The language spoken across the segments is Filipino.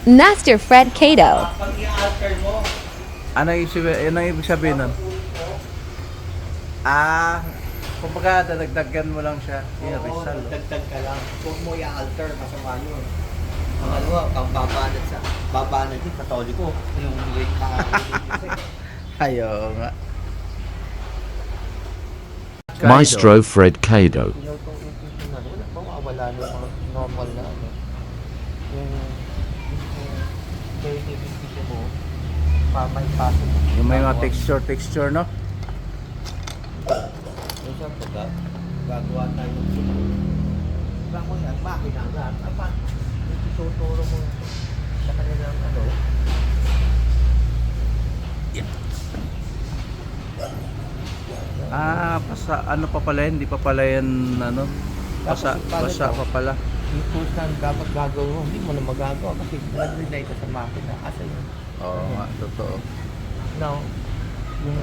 Master Fred Cato. Pag i-alter mo, Ano ibig sabihin nun? Ah, kumbaga dadagdagan mo lang siya. Yung Rizal. dagdag ka lang. Huwag mo i-alter, masama yun. Ang ano, ang babanat yung katoliko. Yung late Ayaw nga. Maestro Fred Cado. wala bang mawawala na yung mga normal na ano. Yung creativity mo, may pasok mo. Yung may mga texture, no? Yung siyempre, gagawa tayo ng sino. Diba mo yan, makina nga. Apa, yung ituturo mo sa kanilang ano. Ano pa pala yan? Hindi pa pala yan, ano? Basa Tapos, pa pala. Yung tools na dapat gagawin mo, hindi mo na magagawa kasi nag-relate ka sa makina. Asa yun? Oo nga, totoo. Now, yung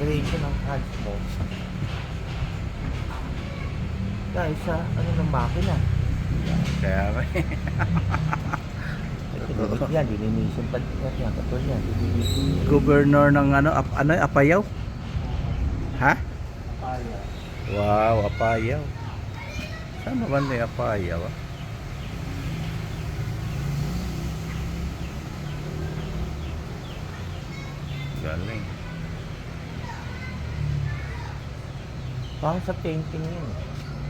creation ng hands mo dahil sa ano ng makina. Kaya nga. Yan, lilinisin pa yan. Katulad yan, lilinisin. Governor ng Apayao? Ha? Wow, Apayao. Saan naman ni Apayao? Galing. Parang sa painting yun.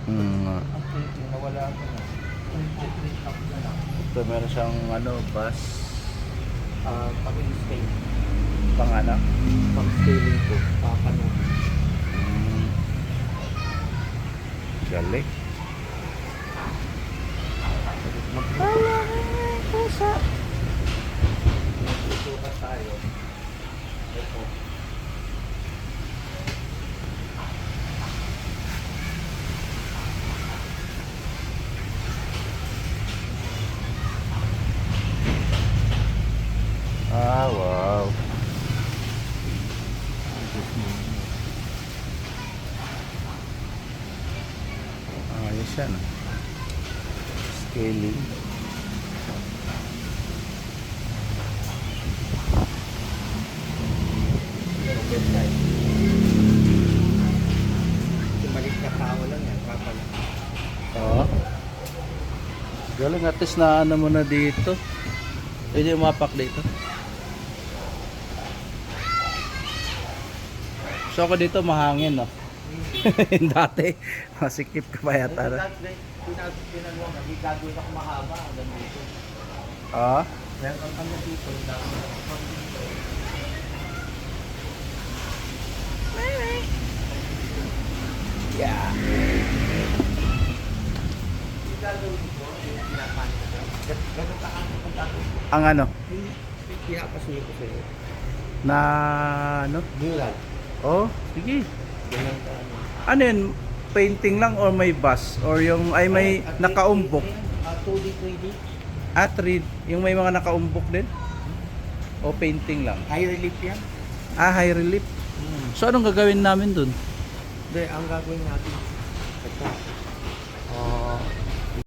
Ang painting na wala ko na. Complete up na lang. Ito meron siyang bus. Pag-stay. Pang ano? Pag-sailing ko. Papano. Galing. Magtutukan tayo. Ito. Wow. Ayos yan. Scaling. Maliit na tao lang yan. Kapala. Oo. Galing, at least na ano mo na dito. Pwede umapak dito. So ako dito mahangin, no? Dati, masikip ka pa yata. No? Pinagawa nga, hindi gagawin ako mahaba hanggang dito. Ah? Meron kang kanya dito, Yeah. hindi gagawin ko, yung pinapanik ko. Ganun ka ang gagawin ko. Ang ano? Yung pinapasuyo ko sa'yo. Na ano? Mural. Oh, sige. Ganun ka ano. Ano yun? Painting lang or may bus? Or yung ay may nakaumbok? 2D, 3D. 3. Yung may mga nakaumbok din? O painting lang? High relief yan. High relief. So anong gagawin namin dun? Hindi, ang gagawin natin. Ito.